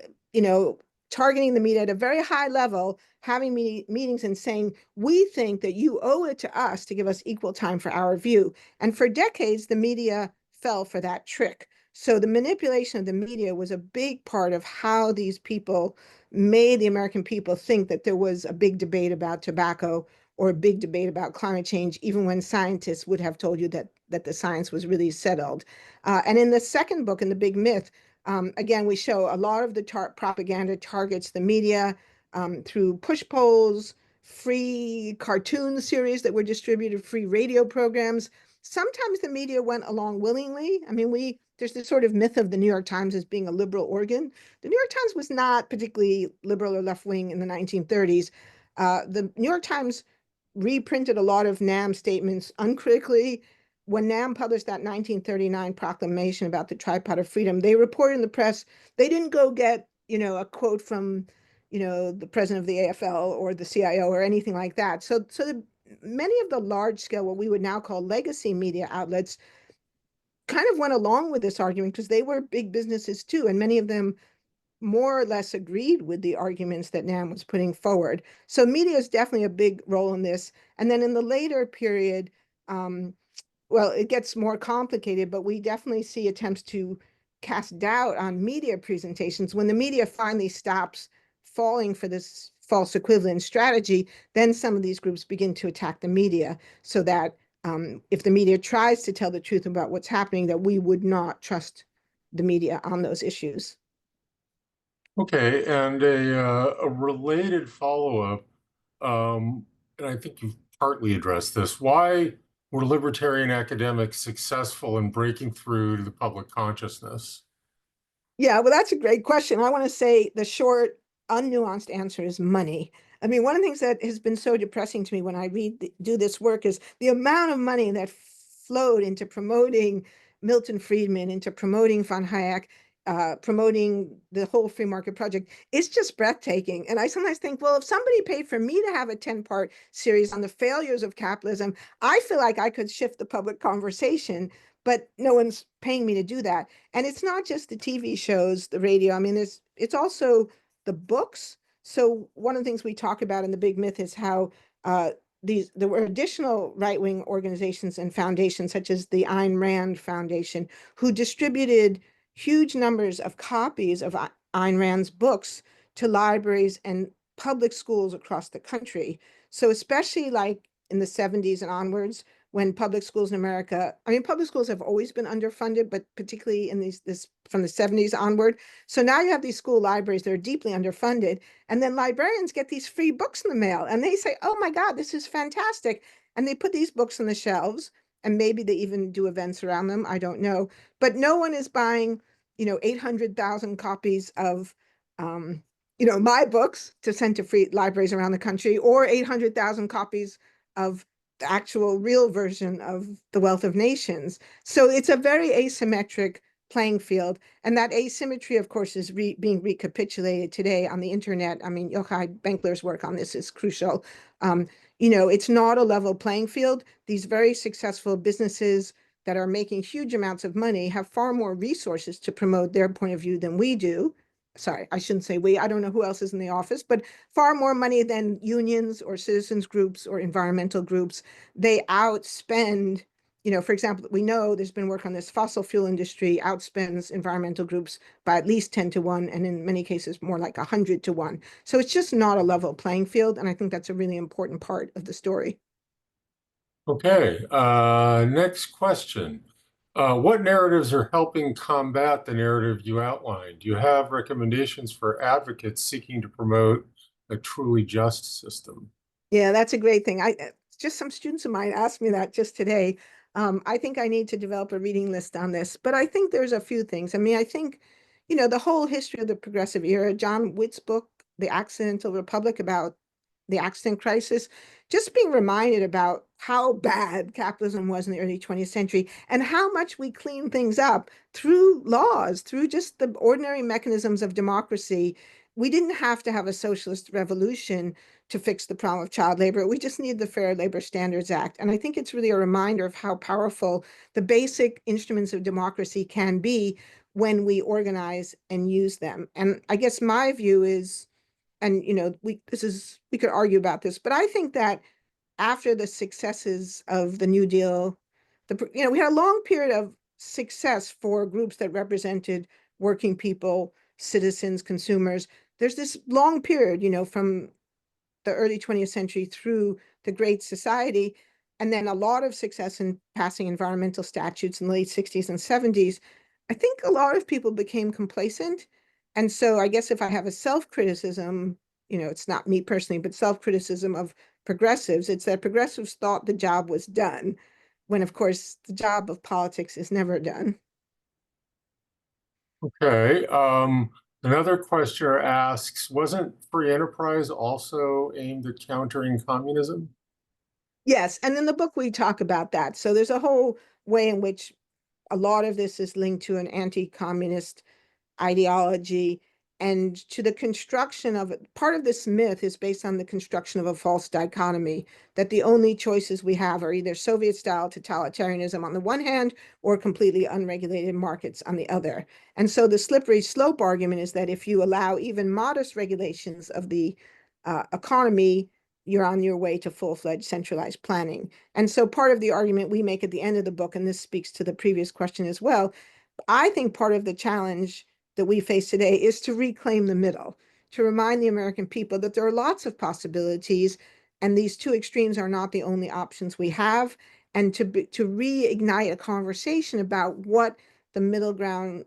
targeting the media at a very high level, having meetings and saying, we think that you owe it to us to give us equal time for our view. And for decades, the media fell for that trick. So the manipulation of the media was a big part of how these people made the American people think that there was a big debate about tobacco or a big debate about climate change, even when scientists would have told you that the science was really settled. And in the second book, in The Big Myth, again, we show a lot of the propaganda targets the media through push polls, free cartoon series that were distributed, free radio programs. Sometimes the media went along willingly. I mean, there's this sort of myth of the New York Times as being a liberal organ. The New York Times was not particularly liberal or left-wing in the 1930s. The New York Times reprinted a lot of NAM statements uncritically. When NAM published that 1939 proclamation about the tripod of freedom, they reported in the press, they didn't go get, a quote from, the president of the AFL or the CIO or anything like that. So many of the large scale, what we would now call legacy media outlets, kind of went along with this argument because they were big businesses too. And many of them more or less agreed with the arguments that NAM was putting forward. So media is definitely a big role in this. And then in the later period, well, it gets more complicated, but we definitely see attempts to cast doubt on media presentations. When the media finally stops falling for this false equivalent strategy, then some of these groups begin to attack the media so that if the media tries to tell the truth about what's happening, that we would not trust the media on those issues. Okay, and a related follow-up, and I think you've partly addressed this. Why were libertarian academics successful in breaking through to the public consciousness? Yeah, well, that's a great question. I want to say the short, unnuanced answer is money. I mean, one of the things that has been so depressing to me when I do this work is the amount of money that flowed into promoting Milton Friedman, into promoting von Hayek, promoting the whole free market project. It's just breathtaking. And I sometimes think, well, if somebody paid for me to have a 10-part series on the failures of capitalism, I feel like I could shift the public conversation, but no one's paying me to do that. And it's not just the TV shows, the radio. I mean, it's also the books. So one of the things we talk about in The Big Myth is how there were additional right-wing organizations and foundations, such as the Ayn Rand Foundation, who distributed huge numbers of copies of Ayn Rand's books to libraries and public schools across the country. So especially like in the 70s and onwards, when public schools in America, I mean, public schools have always been underfunded, but particularly in this from the 70s onward. So now you have these school libraries that are deeply underfunded. And then librarians get these free books in the mail and they say, oh my God, this is fantastic. And they put these books on the shelves and maybe they even do events around them. I don't know. But no one is buying, 800,000 copies of, my books to send to free libraries around the country, or 800,000 copies of the actual real version of The Wealth of Nations. So it's a very asymmetric playing field. And that asymmetry, of course, is being recapitulated today on the internet. I mean, Yochai Benkler's work on this is crucial. It's not a level playing field. These very successful businesses that are making huge amounts of money have far more resources to promote their point of view than we do. Sorry, I shouldn't say we, I don't know who else is in the office, but far more money than unions or citizens groups or environmental groups. They outspend, for example, we know there's been work on this fossil fuel industry outspends environmental groups by at least 10 to 1, and in many cases more like 100 to 1. So it's just not a level playing field, and I think that's a really important part of the story. Okay, next question. What narratives are helping combat the narrative you outlined? Do you have recommendations for advocates seeking to promote a truly just system? Yeah, that's a great thing. Just some students of mine asked me that just today. I think I need to develop a reading list on this, but I think there's a few things. I mean, I think, the whole history of the progressive era, John Witt's book, The Accidental Republic, about the accident crisis, just being reminded about how bad capitalism was in the early 20th century and how much we cleaned things up through laws, through just the ordinary mechanisms of democracy. We didn't have to have a socialist revolution to fix the problem of child labor. We just need the Fair Labor Standards Act. And I think it's really a reminder of how powerful the basic instruments of democracy can be when we organize and use them. And I guess my view is, and we could argue about this, but I think that after the successes of the New Deal, we had a long period of success for groups that represented working people, citizens, consumers. There's this long period, from the early 20th century through the Great Society, and then a lot of success in passing environmental statutes in the late 60s and 70s. I think a lot of people became complacent. And so I guess if I have a self-criticism, it's not me personally, but self-criticism of progressives, it's that progressives thought the job was done, when of course the job of politics is never done. Okay. Another questioner asks, wasn't free enterprise also aimed at countering communism? Yes, and in the book we talk about that. So there's a whole way in which a lot of this is linked to an anti-communist ideology and to the construction of it. Part of this myth is based on the construction of a false dichotomy, that the only choices we have are either Soviet-style totalitarianism on the one hand or completely unregulated markets on the other. And so the slippery slope argument is that if you allow even modest regulations of the economy, you're on your way to full-fledged centralized planning. And so part of the argument we make at the end of the book, and this speaks to the previous question as well, I think part of the challenge that we face today is to reclaim the middle, to remind the American people that there are lots of possibilities, and these two extremes are not the only options we have, and to reignite a conversation about what the middle ground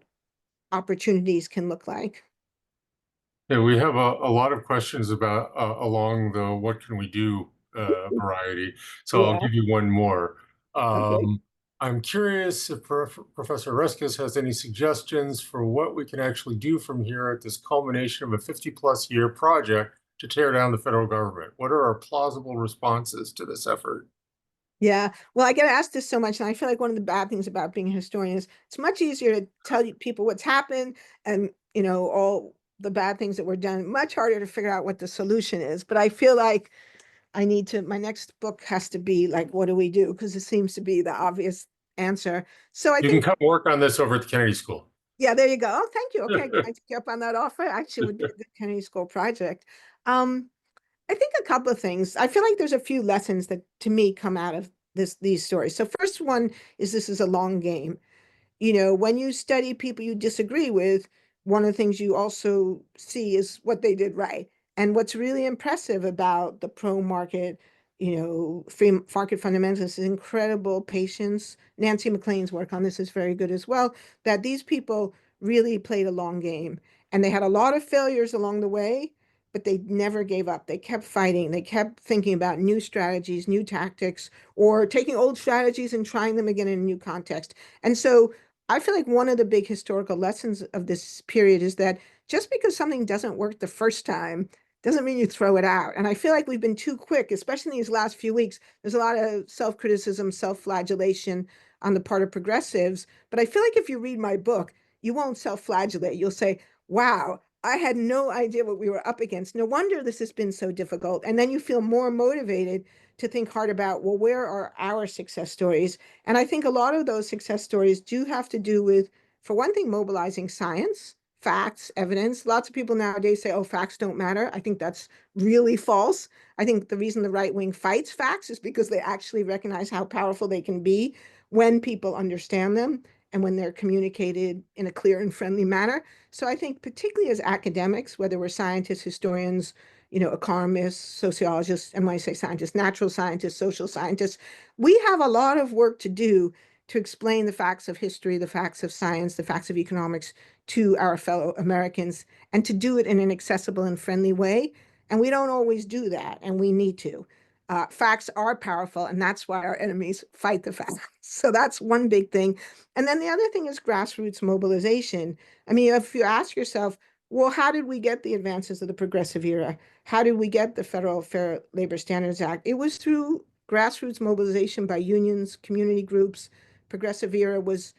opportunities can look like. Yeah, we have a lot of questions about along the what can we do variety. So I'll Yeah, give you one more. okay. I'm curious if Professor Oreskes has any suggestions for what we can actually do from here at this culmination of a 50+ year project to tear down the federal government. What are our plausible responses to this effort? Yeah. Well, I get asked this so much, and I feel like one of the bad things about being a historian is it's much easier to tell people what's happened and, all the bad things that were done, much harder to figure out what the solution is. But I feel like my next book has to be like, what do we do? Because it seems to be the obvious answer. So I You can think, come work on this over at the Kennedy School. yeah, there you go. Oh, thank you. Okay, can I take you up on that offer? Actually, it would be a good Kennedy School project. Um, I think a couple of things. I feel like there's a few lessons that to me come out of these stories. So first one is this is a long game. When you study people you disagree with, one of the things you also see is what they did right. And what's really impressive about the pro-market, free market fundamentalists is incredible patience. Nancy McLean's work on this is very good as well, that these people really played a long game. And they had a lot of failures along the way, but they never gave up. They kept fighting. They kept thinking about new strategies, new tactics, or taking old strategies and trying them again in a new context. And so I feel like one of the big historical lessons of this period is that just because something doesn't work the first time doesn't mean you throw it out. And I feel like we've been too quick, especially in these last few weeks. There's a lot of self-criticism, self-flagellation on the part of progressives. But I feel like if you read my book, you won't self-flagellate. You'll say, wow, I had no idea what we were up against. No wonder this has been so difficult. And then you feel more motivated to think hard about, well, where are our success stories? And I think a lot of those success stories do have to do with, for one thing, mobilizing science, facts, evidence. Lots of people nowadays say, oh, facts don't matter. I think that's really false. I think the reason the right wing fights facts is because they actually recognize how powerful they can be when people understand them and when they're communicated in a clear and friendly manner. So I think particularly as academics, whether we're scientists, historians, economists, sociologists, and when I say scientists, natural scientists, social scientists, we have a lot of work to do to explain the facts of history, the facts of science, the facts of economics to our fellow Americans, and to do it in an accessible and friendly way. And we don't always do that, and we need to. Facts are powerful, and that's why our enemies fight the facts. So that's one big thing. And then the other thing is grassroots mobilization. I mean, if you ask yourself, well, how did we get the advances of the progressive era? how did we get the Federal Fair Labor Standards Act? It was through grassroots mobilization by unions, community groups. Progressive era was,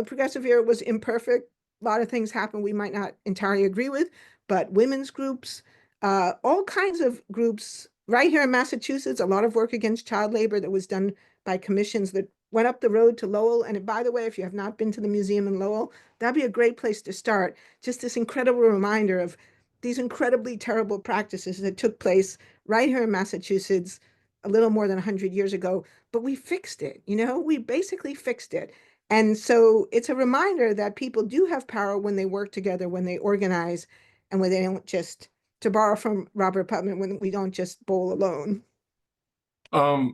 progressive era was imperfect. A lot of things happened we might not entirely agree with, but women's groups, all kinds of groups right here in Massachusetts, a lot of work against child labor that was done by commissions that went up the road to Lowell. And by the way, if you have not been to the museum in Lowell, that'd be a great place to start. Just this incredible reminder of these incredibly terrible practices that took place right here in Massachusetts a little more than 100 years ago. But we fixed it, we basically fixed it. And so it's a reminder that people do have power when they work together, when they organize, and when they don't just, to borrow from Robert Putnam, when we don't just bowl alone.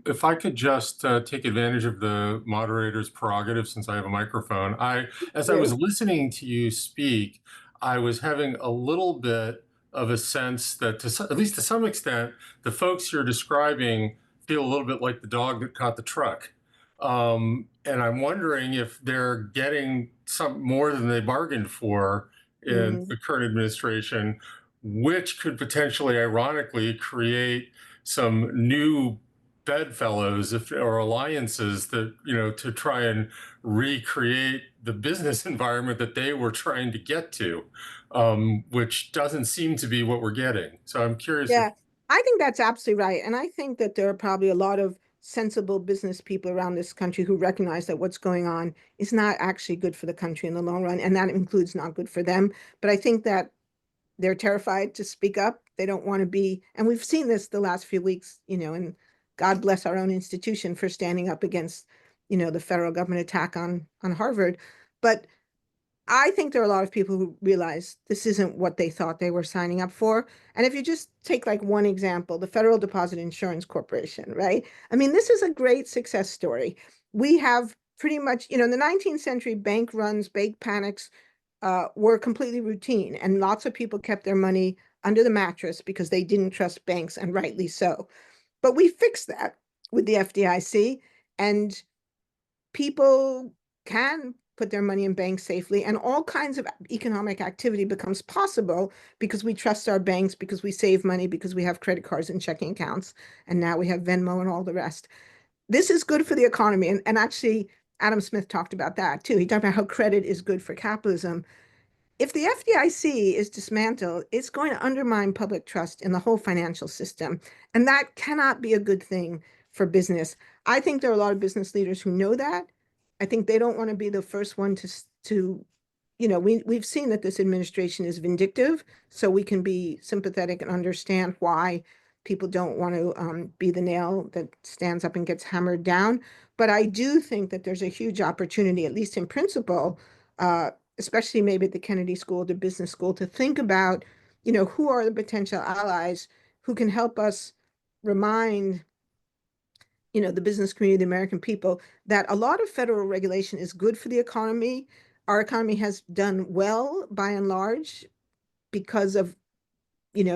If I could just take advantage of the moderator's prerogative, since I have a microphone, as I was listening to you speak, I was having a little bit of a sense that, at least to some extent, the folks you're describing feel a little bit like the dog that caught the truck. And I'm wondering if they're getting some more than they bargained for in the current administration, which could potentially, ironically, create some new bedfellows or alliances that, to try and recreate the business environment that they were trying to get to, which doesn't seem to be what we're getting. So I'm curious if Yeah, I think that's absolutely right. And I think that there are probably a lot of sensible business people around this country who recognize that what's going on is not actually good for the country in the long run. And that includes not good for them. But I think that they're terrified to speak up. They don't want to be, and we've seen this the last few weeks, and God bless our own institution for standing up against, the federal government attack on Harvard. But I think there are a lot of people who realize this isn't what they thought they were signing up for. And if you just take like one example, the Federal Deposit Insurance Corporation, right? I mean, this is a great success story. We have pretty much, in the 19th century, bank runs, bank panics were completely routine. And lots of people kept their money under the mattress because they didn't trust banks, and rightly so. But we fixed that with the FDIC, and people can put their money in banks safely, and all kinds of economic activity becomes possible because we trust our banks, because we save money, because we have credit cards and checking accounts, and now we have Venmo and all the rest. This is good for the economy, and actually Adam Smith talked about that too. He talked about how credit is good for capitalism. If the FDIC is dismantled, it's going to undermine public trust in the whole financial system. And that cannot be a good thing for business. I think there are a lot of business leaders who know that. I think they don't want to be the first one to we've seen that this administration is vindictive, so we can be sympathetic and understand why people don't want to be the nail that stands up and gets hammered down. But I do think that there's a huge opportunity, at least in principle, especially maybe at the Kennedy School, the business school, to think about, who are the potential allies who can help us remind, the business community, the American people, that a lot of federal regulation is good for the economy. Our economy has done well by and large because of,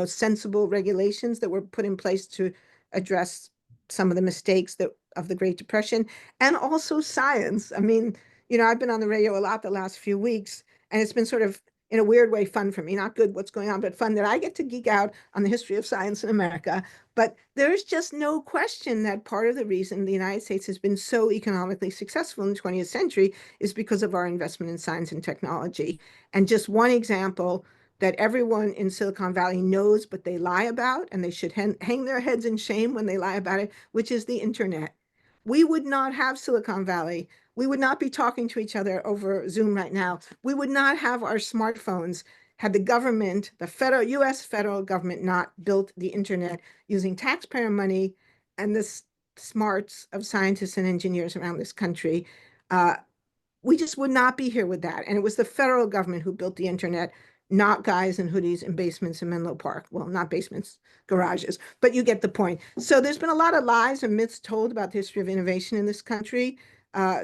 sensible regulations that were put in place to address some of the mistakes of the Great Depression, and also science. I mean, I've been on the radio a lot the last few weeks, and it's been sort of, in a weird way, fun for me. Not good what's going on, but fun that I get to geek out on the history of science in America. But there's just no question that part of the reason the United States has been so economically successful in the 20th century is because of our investment in science and technology. And just one example that everyone in Silicon Valley knows, but they lie about, and they should hang their heads in shame when they lie about it, which is the internet. We would not have Silicon Valley. We would not be talking to each other over Zoom right now. We would not have our smartphones had the government, the US federal government, not built the internet using taxpayer money and the smarts of scientists and engineers around this country. We just would not be here with that. And it was the federal government who built the internet, not guys in hoodies in basements in Menlo Park. Well, not basements, garages, but you get the point. So there's been a lot of lies and myths told about the history of innovation in this country.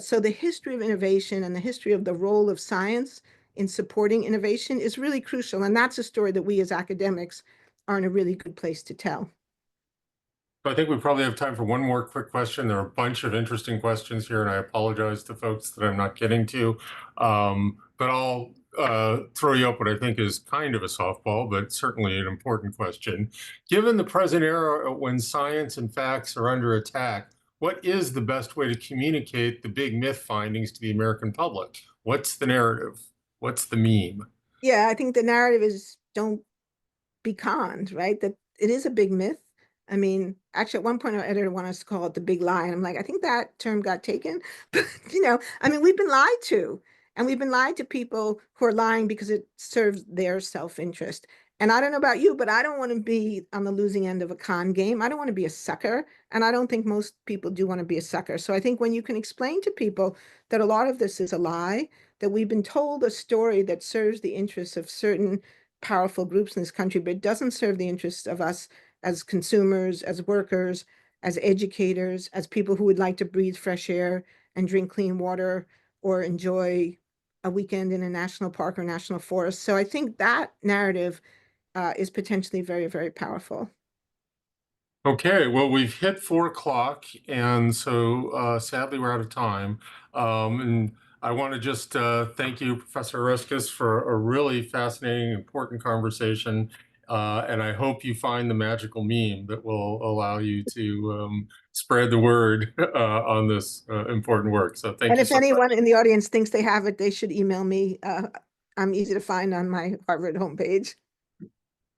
So the history of innovation and the history of the role of science in supporting innovation is really crucial. And that's a story that we as academics are in a really good place to tell. So I think we probably have time for one more quick question. There are a bunch of interesting questions here, and I apologize to folks that I'm not getting to. But I'll throw you up what I think is kind of a softball, but certainly an important question. Given the present era when science and facts are under attack, what is the best way to communicate the big myth findings to the American public? What's the narrative? What's the meme? Yeah, I think the narrative is don't be conned, right? That it is a big myth. I mean, actually, at one point, our editor wanted us to call it the big lie. And I'm like, I think that term got taken. But, I mean, we've been lied to. And we've been lied to people who are lying because it serves their self-interest. And I don't know about you, but I don't want to be on the losing end of a con game. I don't want to be a sucker. And I don't think most people do want to be a sucker. So I think when you can explain to people that a lot of this is a lie, that we've been told a story that serves the interests of certain powerful groups in this country, but it doesn't serve the interests of us as consumers, as workers, as educators, as people who would like to breathe fresh air and drink clean water or enjoy a weekend in a national park or national forest. So I think that narrative is potentially very, very powerful. Okay, well, we've hit 4 o'clock, and so sadly we're out of time. And I want to just thank you, Professor Oreskes, for a really fascinating, important conversation. And I hope you find the magical meme that will allow you to spread the word on this important work. So thank And you if so much. anyone in the audience thinks they have it, they should email me. I'm easy to find on my Harvard homepage.